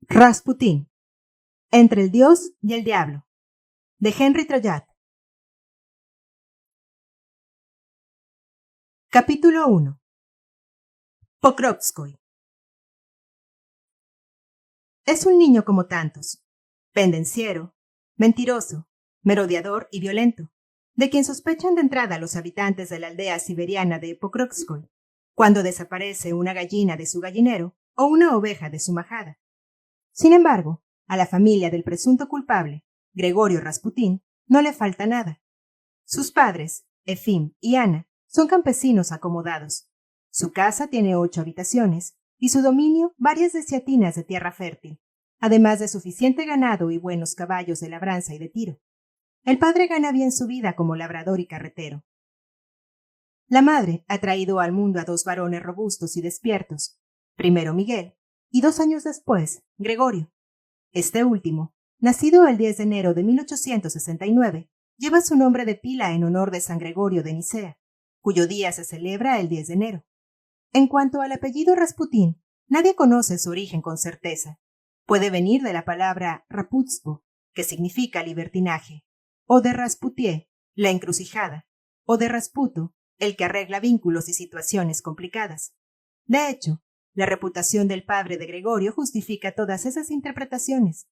Rasputín, entre el Dios y el Diablo, de Henry Troyat. Capítulo 1. Pokrovskoy. Es un niño como tantos, pendenciero, mentiroso, merodeador y violento, de quien sospechan de entrada los habitantes de la aldea siberiana de Pokrovskoy, cuando desaparece una gallina de su gallinero o una oveja de su majada. Sin embargo, a la familia del presunto culpable, Gregorio Rasputín, no le falta nada. Sus padres, Efim y Ana, son campesinos acomodados. Su casa tiene 8 habitaciones y su dominio varias desiatinas de tierra fértil, además de suficiente ganado y buenos caballos de labranza y de tiro. El padre gana bien su vida como labrador y carretero. La madre ha traído al mundo a 2 varones robustos y despiertos, primero Miguel y 2 años después, Gregorio. Este último, nacido el 10 de enero de 1869, lleva su nombre de pila en honor de San Gregorio de Nicea, cuyo día se celebra el 10 de enero. En cuanto al apellido Rasputín, nadie conoce su origen con certeza. Puede venir de la palabra raputstvo, que significa libertinaje, o de Rasputié, la encrucijada, o de Rasputo, el que arregla vínculos y situaciones complicadas. De hecho, la reputación del padre de Gregorio justifica todas esas interpretaciones.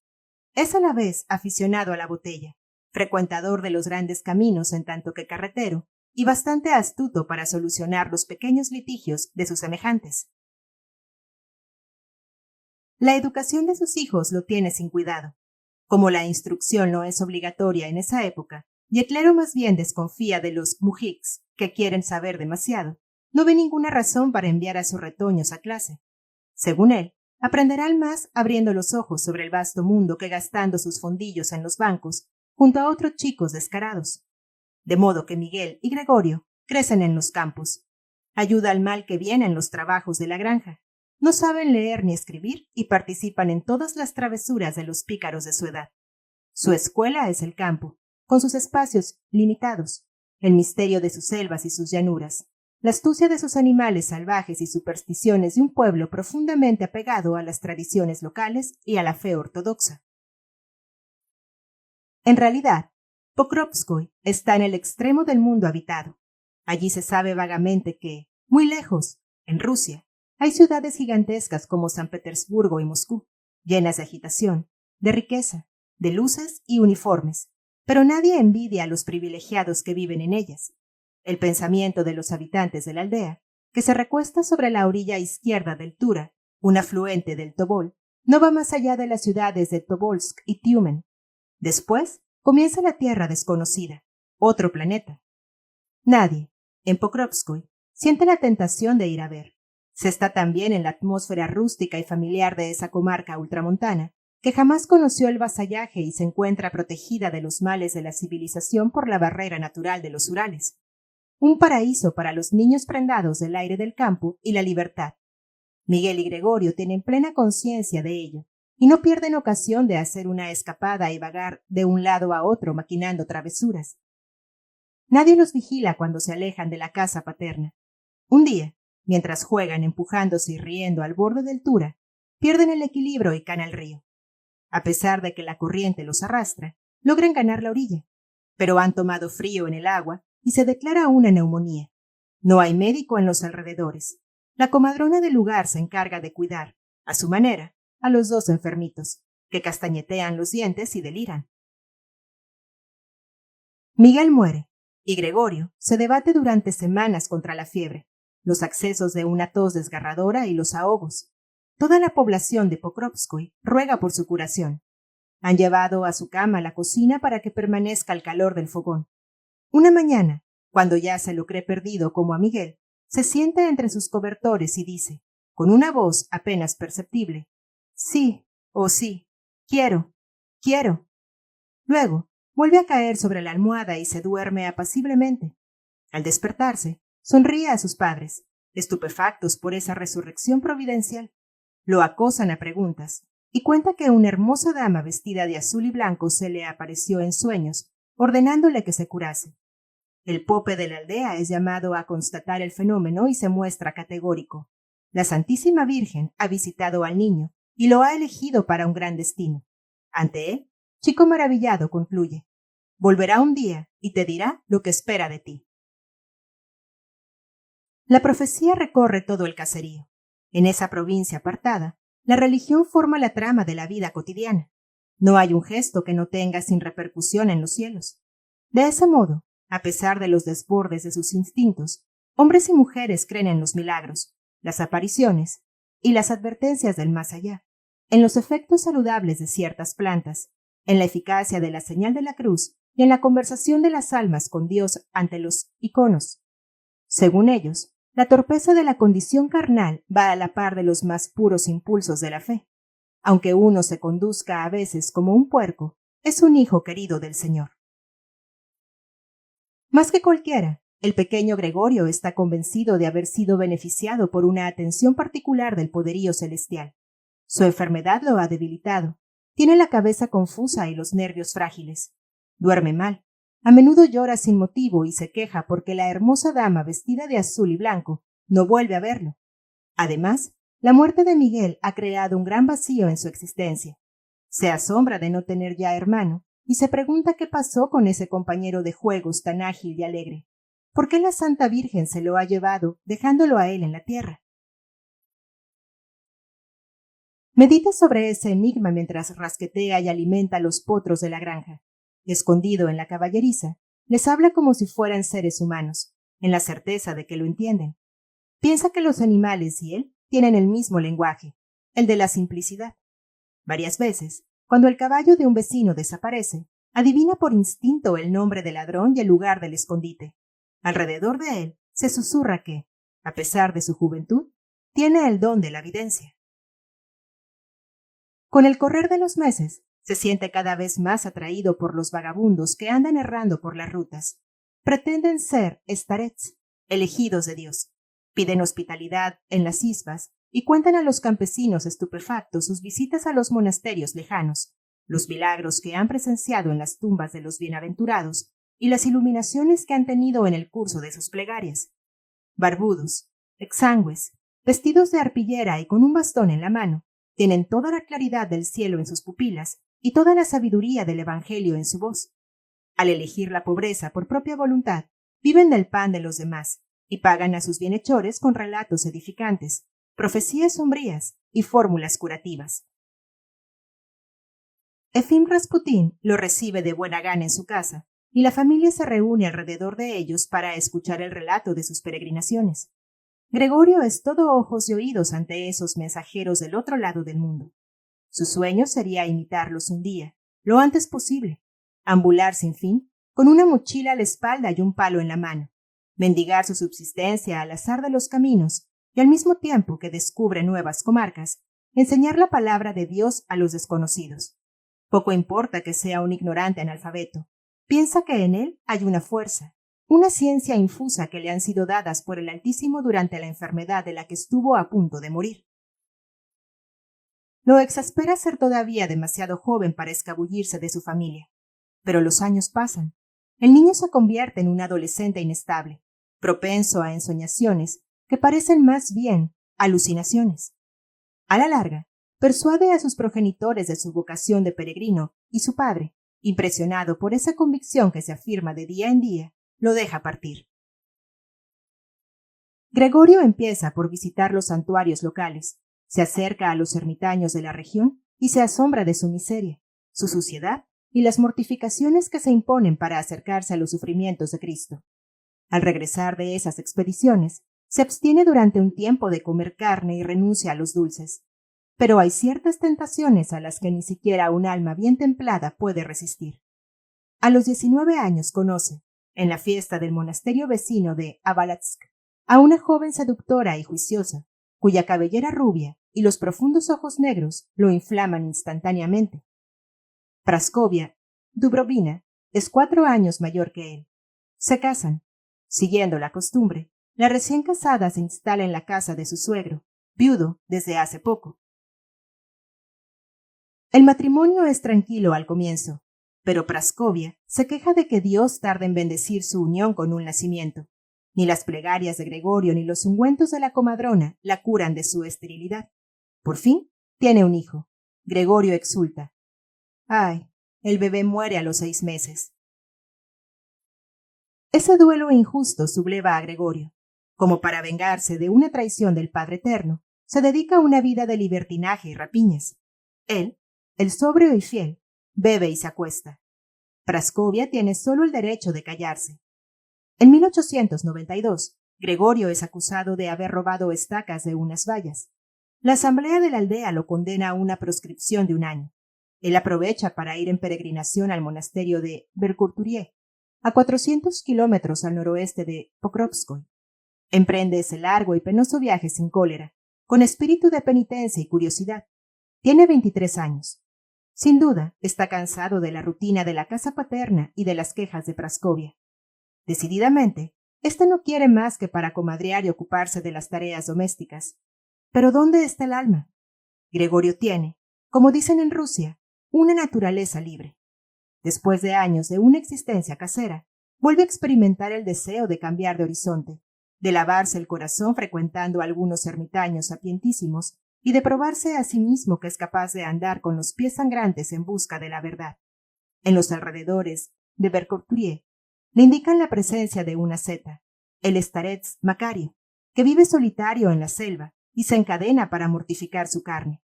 Es a la vez aficionado a la botella, frecuentador de los grandes caminos en tanto que carretero, y bastante astuto para solucionar los pequeños litigios de sus semejantes. La educación de sus hijos lo tiene sin cuidado. Como la instrucción no es obligatoria en esa época, y el clero más bien desconfía de los mujiks, que quieren saber demasiado, no ve ninguna razón para enviar a sus retoños a clase. Según él, aprenderán más abriendo los ojos sobre el vasto mundo que gastando sus fondillos en los bancos, junto a otros chicos descarados. De modo que Miguel y Gregorio crecen en los campos. Ayuda al mal que viene en los trabajos de la granja. No saben leer ni escribir y participan en todas las travesuras de los pícaros de su edad. Su escuela es el campo, con sus espacios limitados, el misterio de sus selvas y sus llanuras, la astucia de sus animales salvajes y supersticiones de un pueblo profundamente apegado a las tradiciones locales y a la fe ortodoxa. En realidad, Pokrovskoy está en el extremo del mundo habitado. Allí se sabe vagamente que, muy lejos, en Rusia, hay ciudades gigantescas como San Petersburgo y Moscú, llenas de agitación, de riqueza, de luces y uniformes, pero nadie envidia a los privilegiados que viven en ellas. El pensamiento de los habitantes de la aldea, que se recuesta sobre la orilla izquierda del Tura, un afluente del Tobol, no va más allá de las ciudades de Tobolsk y Tiumen. Después comienza la tierra desconocida, otro planeta. Nadie, en Pokrovskoy, siente la tentación de ir a ver. Se está tan bien en la atmósfera rústica y familiar de esa comarca ultramontana, que jamás conoció el vasallaje y se encuentra protegida de los males de la civilización por la barrera natural de los Urales. Un paraíso para los niños prendados del aire del campo y la libertad. Miguel y Gregorio tienen plena conciencia de ello, y no pierden ocasión de hacer una escapada y vagar de un lado a otro maquinando travesuras. Nadie los vigila cuando se alejan de la casa paterna. Un día, mientras juegan empujándose y riendo al borde del Tura, pierden el equilibrio y caen al río. A pesar de que la corriente los arrastra, logran ganar la orilla, pero han tomado frío en el agua y se declara una neumonía. No hay médico en los alrededores. La comadrona del lugar se encarga de cuidar, a su manera, a los 2 enfermitos, que castañetean los dientes y deliran. Miguel muere, y Gregorio se debate durante semanas contra la fiebre, los accesos de una tos desgarradora y los ahogos. Toda la población de Pokrovskoy ruega por su curación. Han llevado a su cama la cocina para que permanezca al calor del fogón. Una mañana, cuando ya se lo cree perdido como a Miguel, se sienta entre sus cobertores y dice, con una voz apenas perceptible, sí, oh sí, quiero, quiero. Luego, vuelve a caer sobre la almohada y se duerme apaciblemente. Al despertarse, sonríe a sus padres, estupefactos por esa resurrección providencial. Lo acosan a preguntas, y cuenta que una hermosa dama vestida de azul y blanco se le apareció en sueños, ordenándole que se curase. El pope de la aldea es llamado a constatar el fenómeno y se muestra categórico. La Santísima Virgen ha visitado al niño y lo ha elegido para un gran destino. Ante él, Chico maravillado concluye: volverá un día y te dirá lo que espera de ti. La profecía recorre todo el caserío. En esa provincia apartada, la religión forma la trama de la vida cotidiana. No hay un gesto que no tenga sin repercusión en los cielos. De ese modo, a pesar de los desbordes de sus instintos, hombres y mujeres creen en los milagros, las apariciones y las advertencias del más allá, en los efectos saludables de ciertas plantas, en la eficacia de la señal de la cruz y en la conversación de las almas con Dios ante los iconos. Según ellos, la torpeza de la condición carnal va a la par de los más puros impulsos de la fe. Aunque uno se conduzca a veces como un puerco, es un hijo querido del Señor. Más que cualquiera, el pequeño Gregorio está convencido de haber sido beneficiado por una atención particular del poderío celestial. Su enfermedad lo ha debilitado. Tiene la cabeza confusa y los nervios frágiles. Duerme mal. A menudo llora sin motivo y se queja porque la hermosa dama vestida de azul y blanco no vuelve a verlo. Además, la muerte de Miguel ha creado un gran vacío en su existencia. Se asombra de no tener ya hermano y se pregunta qué pasó con ese compañero de juegos tan ágil y alegre. ¿Por qué la Santa Virgen se lo ha llevado, dejándolo a él en la tierra? Medita sobre ese enigma mientras rasquetea y alimenta a los potros de la granja. Escondido en la caballeriza, les habla como si fueran seres humanos, en la certeza de que lo entienden. Piensa que los animales y él tienen el mismo lenguaje, el de la simplicidad. Varias veces, cuando el caballo de un vecino desaparece, adivina por instinto el nombre del ladrón y el lugar del escondite. Alrededor de él se susurra que, a pesar de su juventud, tiene el don de la videncia. Con el correr de los meses, se siente cada vez más atraído por los vagabundos que andan errando por las rutas. Pretenden ser starets, elegidos de Dios. Piden hospitalidad en las isbas y cuentan a los campesinos estupefactos sus visitas a los monasterios lejanos, los milagros que han presenciado en las tumbas de los bienaventurados y las iluminaciones que han tenido en el curso de sus plegarias. Barbudos, exangües, vestidos de arpillera y con un bastón en la mano, tienen toda la claridad del cielo en sus pupilas y toda la sabiduría del Evangelio en su voz. Al elegir la pobreza por propia voluntad, viven del pan de los demás y pagan a sus bienhechores con relatos edificantes, profecías sombrías y fórmulas curativas. Efim Rasputín lo recibe de buena gana en su casa y la familia se reúne alrededor de ellos para escuchar el relato de sus peregrinaciones. Gregorio es todo ojos y oídos ante esos mensajeros del otro lado del mundo. Su sueño sería imitarlos un día, lo antes posible, ambular sin fin, con una mochila a la espalda y un palo en la mano, mendigar su subsistencia al azar de los caminos y al mismo tiempo que descubre nuevas comarcas, enseñar la palabra de Dios a los desconocidos. Poco importa que sea un ignorante analfabeto, piensa que en él hay una fuerza, una ciencia infusa que le han sido dadas por el Altísimo durante la enfermedad de la que estuvo a punto de morir. Lo exaspera ser todavía demasiado joven para escabullirse de su familia. Pero los años pasan. El niño se convierte en un adolescente inestable, propenso a ensoñaciones que parecen más bien alucinaciones. A la larga, persuade a sus progenitores de su vocación de peregrino y su padre, impresionado por esa convicción que se afirma de día en día, lo deja partir. Gregorio empieza por visitar los santuarios locales. Se acerca a los ermitaños de la región y se asombra de su miseria, su suciedad y las mortificaciones que se imponen para acercarse a los sufrimientos de Cristo. Al regresar de esas expediciones, se abstiene durante un tiempo de comer carne y renuncia a los dulces. Pero hay ciertas tentaciones a las que ni siquiera un alma bien templada puede resistir. A los 19 años conoce, en la fiesta del monasterio vecino de Abalatsk, a una joven seductora y juiciosa, cuya cabellera rubia y los profundos ojos negros lo inflaman instantáneamente. Praskovia Dubrovina es 4 años mayor que él. Se casan. Siguiendo la costumbre, la recién casada se instala en la casa de su suegro, viudo desde hace poco. El matrimonio es tranquilo al comienzo, pero Praskovia se queja de que Dios tarda en bendecir su unión con un nacimiento. Ni las plegarias de Gregorio ni los ungüentos de la comadrona la curan de su esterilidad. Por fin, Tiene un hijo. Gregorio exulta. Ay, el bebé muere a los 6 meses. Ese duelo injusto subleva a Gregorio. Como para vengarse de una traición del Padre Eterno, se dedica a una vida de libertinaje y rapiñas. Él, el sobrio y fiel, bebe y se acuesta. Praskovia tiene solo el derecho de callarse. En 1892, Gregorio es acusado de haber robado estacas de unas vallas. La asamblea de la aldea lo condena a una proscripción de 1 año. Él aprovecha para ir en peregrinación al monasterio de Vercouturier, a 400 kilómetros al noroeste de Pokrovskoy. Emprende ese largo y penoso viaje sin cólera, con espíritu de penitencia y curiosidad. Tiene 23 años. Sin duda, está cansado de la rutina de la casa paterna y de las quejas de Praskovia. Decididamente, ésta no quiere más que para comadrear y ocuparse de las tareas domésticas. Pero ¿dónde está el alma? Gregorio tiene, como dicen en Rusia, una naturaleza libre. Después de años de una existencia casera, vuelve a experimentar el deseo de cambiar de horizonte, de lavarse el corazón frecuentando algunos ermitaños sapientísimos y de probarse a sí mismo que es capaz de andar con los pies sangrantes en busca de la verdad. En los alrededores de Vercouturier le indican la presencia de una seta, el starets Macario, que vive solitario en la selva y se encadena para mortificar su carne.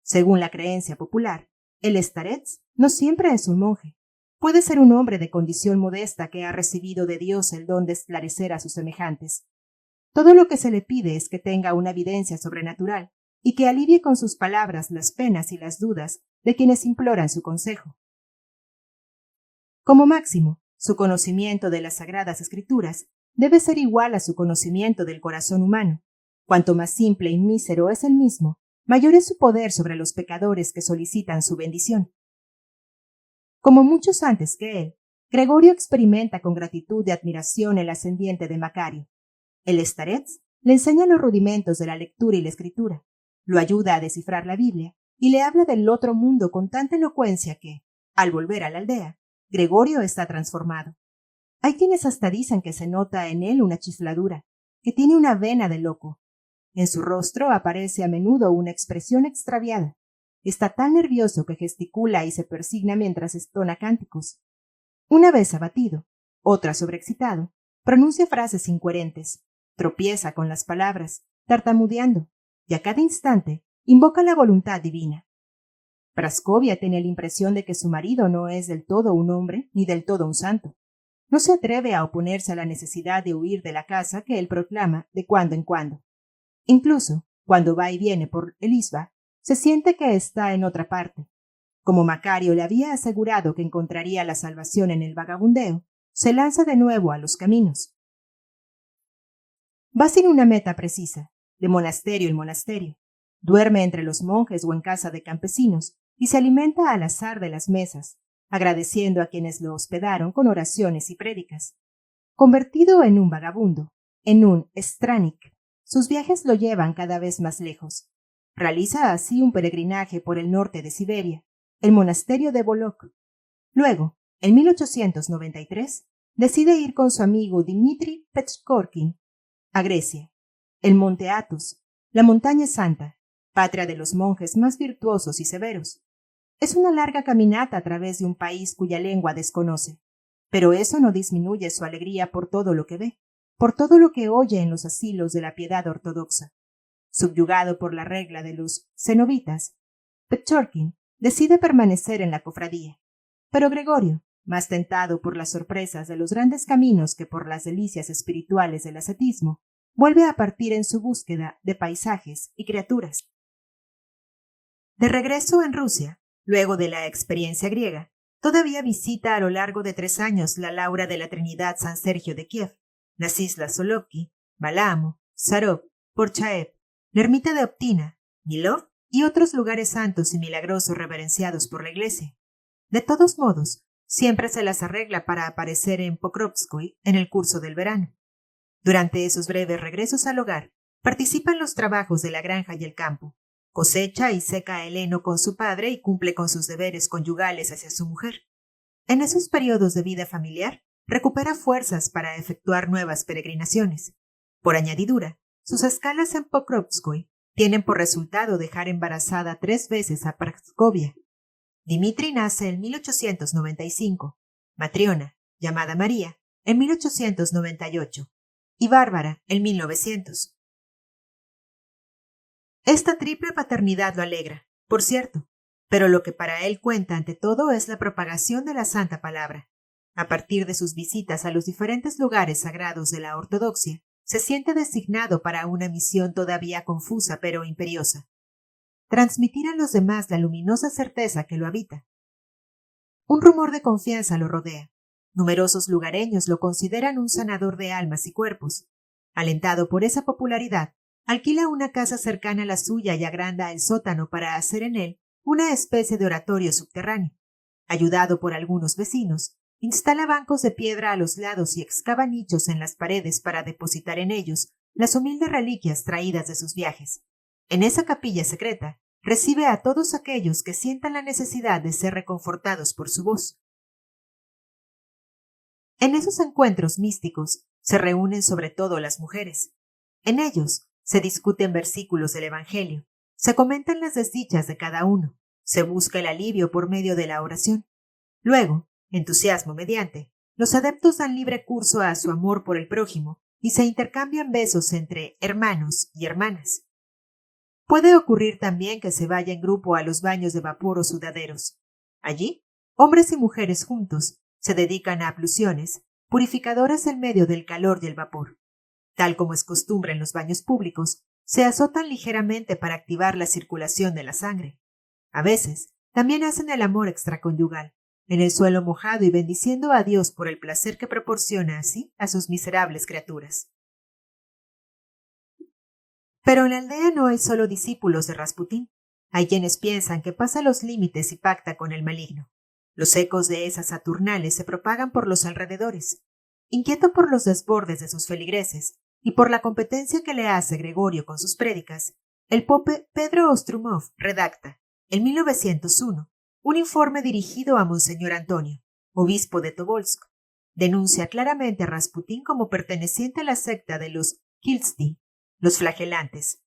Según la creencia popular, el starets no siempre es un monje. Puede ser un hombre de condición modesta que ha recibido de Dios el don de esclarecer a sus semejantes. Todo lo que se le pide es que tenga una evidencia sobrenatural y que alivie con sus palabras las penas y las dudas de quienes imploran su consejo. Como máximo, su conocimiento de las Sagradas Escrituras debe ser igual a su conocimiento del corazón humano. Cuanto más simple y mísero es el mismo, mayor es su poder sobre los pecadores que solicitan su bendición. Como muchos antes que él, Gregorio experimenta con gratitud y admiración el ascendiente de Macario. El starets le enseña los rudimentos de la lectura y la escritura, lo ayuda a descifrar la Biblia y le habla del otro mundo con tanta elocuencia que, al volver a la aldea, Gregorio está transformado. Hay quienes hasta dicen que se nota en él una chifladura, que tiene una vena de loco. En su rostro aparece a menudo una expresión extraviada. Está tan nervioso que gesticula y se persigna mientras estona cánticos. Una vez abatido, otra sobreexcitado, pronuncia frases incoherentes, tropieza con las palabras, tartamudeando, y a cada instante invoca la voluntad divina. Praskovia tenía la impresión de que su marido no es del todo un hombre ni del todo un santo. No se atreve a oponerse a la necesidad de huir de la casa que él proclama de cuando en cuando. Incluso, cuando va y viene por el Isba, se siente que está en otra parte. Como Macario le había asegurado que encontraría la salvación en el vagabundeo, se lanza de nuevo a los caminos. Va sin una meta precisa, de monasterio en monasterio. Duerme entre los monjes o en casa de campesinos y se alimenta al azar de las mesas, agradeciendo a quienes lo hospedaron con oraciones y prédicas. Convertido en un vagabundo, en un stranik, sus viajes lo llevan cada vez más lejos. Realiza así un peregrinaje por el norte de Siberia, el monasterio de Bolok. Luego, en 1893, decide ir con su amigo Dmitri Pechkorkin a Grecia, el monte Athos, la montaña santa, patria de los monjes más virtuosos y severos. Es una larga caminata a través de un país cuya lengua desconoce, pero eso no disminuye su alegría por todo lo que ve, por todo lo que oye en los asilos de la piedad ortodoxa. Subyugado por la regla de los cenobitas, Pechkorkin decide permanecer en la cofradía. Pero Gregorio, más tentado por las sorpresas de los grandes caminos que por las delicias espirituales del ascetismo, vuelve a partir en su búsqueda de paisajes y criaturas. De regreso en Rusia, luego de la experiencia griega, todavía visita a lo largo de 3 años la Laura de la Trinidad San Sergio de Kiev, las islas Solovki, Balamo, Sarov, Porchaev, la ermita de Optina, Milov y otros lugares santos y milagrosos reverenciados por la Iglesia. De todos modos, siempre se las arregla para aparecer en Pokrovskoy en el curso del verano. Durante esos breves regresos al hogar, participa en los trabajos de la granja y el campo, cosecha y seca el heno con su padre y cumple con sus deberes conyugales hacia su mujer. En esos periodos de vida familiar, recupera fuerzas para efectuar nuevas peregrinaciones. Por añadidura, sus escalas en Pokrovskoy tienen por resultado dejar embarazada 3 veces a Praskovia. Dimitri nace en 1895, Matriona, llamada María, en 1898 y Bárbara en 1900. Esta triple paternidad lo alegra, por cierto, pero lo que para él cuenta ante todo es la propagación de la Santa Palabra. A partir de sus visitas a los diferentes lugares sagrados de la ortodoxia, se siente designado para una misión todavía confusa pero imperiosa: transmitir a los demás la luminosa certeza que lo habita. Un rumor de confianza lo rodea. Numerosos lugareños lo consideran un sanador de almas y cuerpos. Alentado por esa popularidad, alquila una casa cercana a la suya y agranda el sótano para hacer en él una especie de oratorio subterráneo. Ayudado por algunos vecinos, instala bancos de piedra a los lados y excava nichos en las paredes para depositar en ellos las humildes reliquias traídas de sus viajes. En esa capilla secreta, recibe a todos aquellos que sientan la necesidad de ser reconfortados por su voz. En esos encuentros místicos se reúnen sobre todo las mujeres. En ellos se discuten versículos del Evangelio, se comentan las desdichas de cada uno, se busca el alivio por medio de la oración. Luego, entusiasmo mediante, los adeptos dan libre curso a su amor por el prójimo y se intercambian besos entre hermanos y hermanas. Puede ocurrir también que se vaya en grupo a los baños de vapor o sudaderos. Allí, hombres y mujeres juntos se dedican a abluciones, purificadoras en medio del calor y el vapor. Tal como es costumbre en los baños públicos, se azotan ligeramente para activar la circulación de la sangre. A veces, también hacen el amor extraconyugal, en el suelo mojado y bendiciendo a Dios por el placer que proporciona así a sus miserables criaturas. Pero en la aldea no hay solo discípulos de Rasputín. Hay quienes piensan que pasa los límites y pacta con el maligno. Los ecos de esas saturnales se propagan por los alrededores. Inquieto por los desbordes de sus feligreses y por la competencia que le hace Gregorio con sus prédicas, el pope Pedro Ostromov redacta, en 1901, un informe dirigido a Monseñor Antonio, obispo de Tobolsk. Denuncia claramente a Rasputín como perteneciente a la secta de los Kilsti, los flagelantes.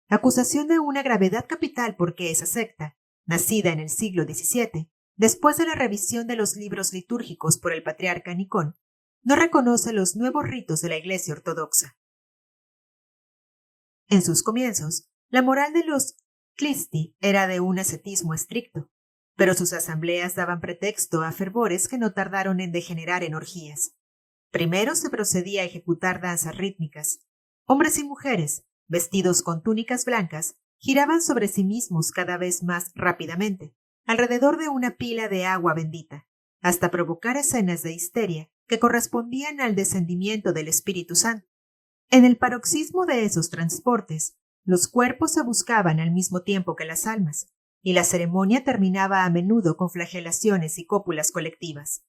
Acusación de una gravedad capital porque esa secta, nacida en el siglo XVII, después de la revisión de los libros litúrgicos por el patriarca Nicón, no reconoce los nuevos ritos de la Iglesia ortodoxa. En sus comienzos, la moral de los Kilsti era de un ascetismo estricto, pero sus asambleas daban pretexto a fervores que no tardaron en degenerar en orgías. Primero se procedía a ejecutar danzas rítmicas. Hombres y mujeres, vestidos con túnicas blancas, giraban sobre sí mismos cada vez más rápidamente, alrededor de una pila de agua bendita, hasta provocar escenas de histeria que correspondían al descendimiento del Espíritu Santo. En el paroxismo de esos transportes, los cuerpos se buscaban al mismo tiempo que las almas, y la ceremonia terminaba a menudo con flagelaciones y cópulas colectivas.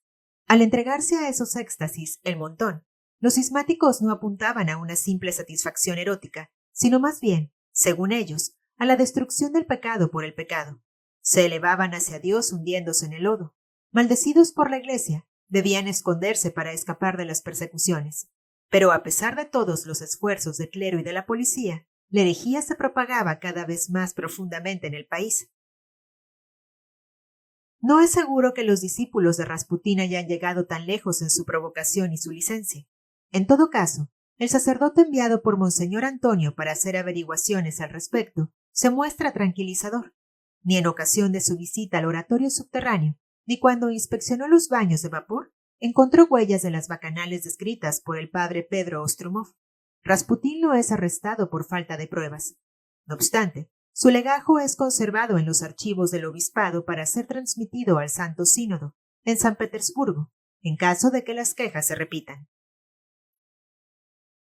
Al entregarse a esos éxtasis, el montón, los cismáticos no apuntaban a una simple satisfacción erótica, sino más bien, según ellos, a la destrucción del pecado por el pecado. Se elevaban hacia Dios hundiéndose en el lodo. Maldecidos por la Iglesia, debían esconderse para escapar de las persecuciones. Pero a pesar de todos los esfuerzos del clero y de la policía, la herejía se propagaba cada vez más profundamente en el país. No es seguro que los discípulos de Rasputín hayan llegado tan lejos en su provocación y su licencia. En todo caso, el sacerdote enviado por Monseñor Antonio para hacer averiguaciones al respecto se muestra tranquilizador. Ni en ocasión de su visita al oratorio subterráneo, ni cuando inspeccionó los baños de vapor, encontró huellas de las bacanales descritas por el padre Pedro Ostromov. Rasputín no es arrestado por falta de pruebas. No obstante, su legajo es conservado en los archivos del obispado para ser transmitido al Santo Sínodo, en San Petersburgo, en caso de que las quejas se repitan.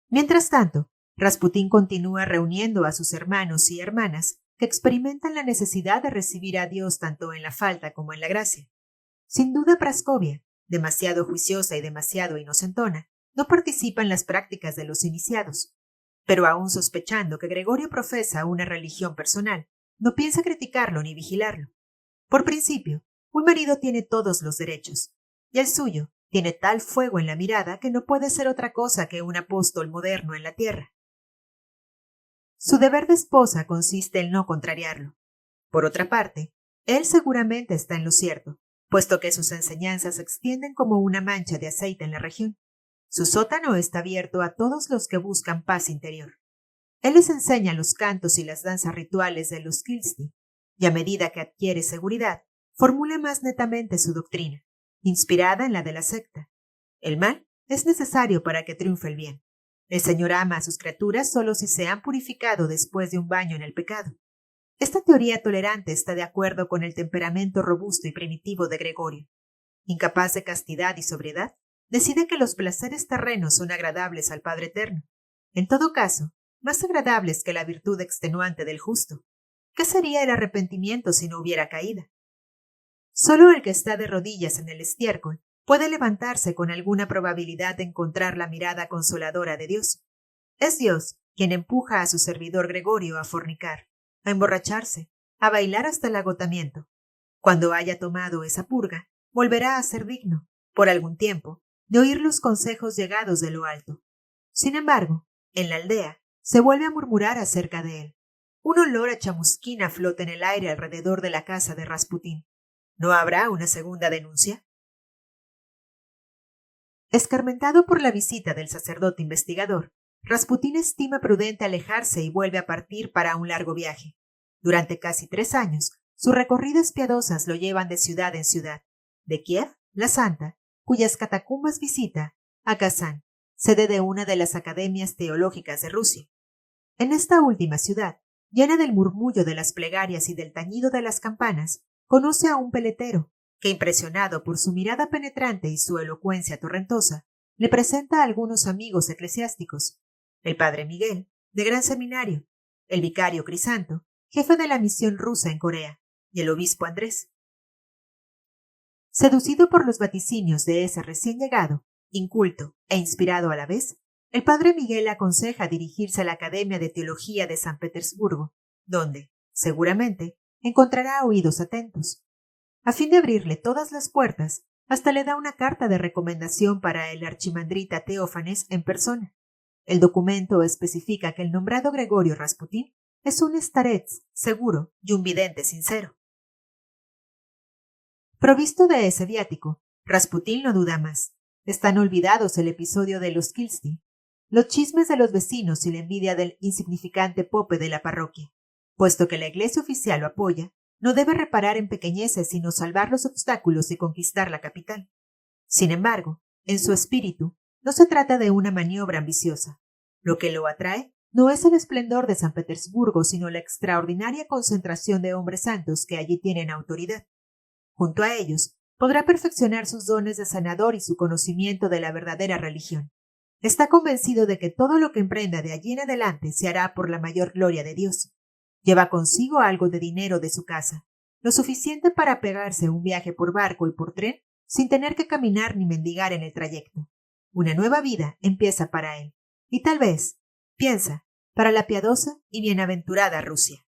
Mientras tanto, Rasputín continúa reuniendo a sus hermanos y hermanas que experimentan la necesidad de recibir a Dios tanto en la falta como en la gracia. Sin duda Praskovia, demasiado juiciosa y demasiado inocentona, no participa en las prácticas de los iniciados, pero aún sospechando que Gregorio profesa una religión personal, no piensa criticarlo ni vigilarlo. Por principio, un marido tiene todos los derechos, y el suyo tiene tal fuego en la mirada que no puede ser otra cosa que un apóstol moderno en la tierra. Su deber de esposa consiste en no contrariarlo. Por otra parte, él seguramente está en lo cierto, puesto que sus enseñanzas se extienden como una mancha de aceite en la región. Su sótano está abierto a todos los que buscan paz interior. Él les enseña los cantos y las danzas rituales de los Kilsti, y a medida que adquiere seguridad, formula más netamente su doctrina, inspirada en la de la secta. El mal es necesario para que triunfe el bien. El Señor ama a sus criaturas solo si se han purificado después de un baño en el pecado. Esta teoría tolerante está de acuerdo con el temperamento robusto y primitivo de Gregorio. Incapaz de castidad y sobriedad, decide que los placeres terrenos son agradables al Padre Eterno. En todo caso, más agradables que la virtud extenuante del justo. ¿Qué sería el arrepentimiento si no hubiera caída? Solo el que está de rodillas en el estiércol puede levantarse con alguna probabilidad de encontrar la mirada consoladora de Dios. Es Dios quien empuja a su servidor Gregorio a fornicar, a emborracharse, a bailar hasta el agotamiento. Cuando haya tomado esa purga, volverá a ser digno, por algún tiempo, de oír los consejos llegados de lo alto. Sin embargo, en la aldea, se vuelve a murmurar acerca de él. Un olor a chamusquina flota en el aire alrededor de la casa de Rasputín. ¿No habrá una segunda denuncia? Escarmentado por la visita del sacerdote investigador, Rasputín estima prudente alejarse y vuelve a partir para un largo viaje. Durante casi 3 años, sus recorridas piadosas lo llevan de ciudad en ciudad, de Kiev, la Santa, cuyas catacumbas visita, a Kazán, sede de una de las academias teológicas de Rusia. En esta última ciudad, llena del murmullo de las plegarias y del tañido de las campanas, conoce a un peletero que, impresionado por su mirada penetrante y su elocuencia torrentosa, le presenta a algunos amigos eclesiásticos: el padre Miguel, de gran seminario, el vicario Crisanto, jefe de la misión rusa en Corea, y el obispo Andrés. Seducido por los vaticinios de ese recién llegado, inculto e inspirado a la vez, el padre Miguel aconseja dirigirse a la Academia de Teología de San Petersburgo, donde, seguramente, encontrará oídos atentos. A fin de abrirle todas las puertas, hasta le da una carta de recomendación para el archimandrita Teófanes en persona. El documento especifica que el nombrado Gregorio Rasputín es un starets seguro y un vidente sincero. Provisto de ese viático, Rasputín no duda más. Están olvidados el episodio de los Kilsti, los chismes de los vecinos y la envidia del insignificante pope de la parroquia. Puesto que la iglesia oficial lo apoya, no debe reparar en pequeñeces sino salvar los obstáculos y conquistar la capital. Sin embargo, en su espíritu, no se trata de una maniobra ambiciosa. Lo que lo atrae no es el esplendor de San Petersburgo, sino la extraordinaria concentración de hombres santos que allí tienen autoridad. Junto a ellos, podrá perfeccionar sus dones de sanador y su conocimiento de la verdadera religión. Está convencido de que todo lo que emprenda de allí en adelante se hará por la mayor gloria de Dios. Lleva consigo algo de dinero de su casa, lo suficiente para pegarse un viaje por barco y por tren sin tener que caminar ni mendigar en el trayecto. Una nueva vida empieza para él, y tal vez, piensa, para la piadosa y bienaventurada Rusia.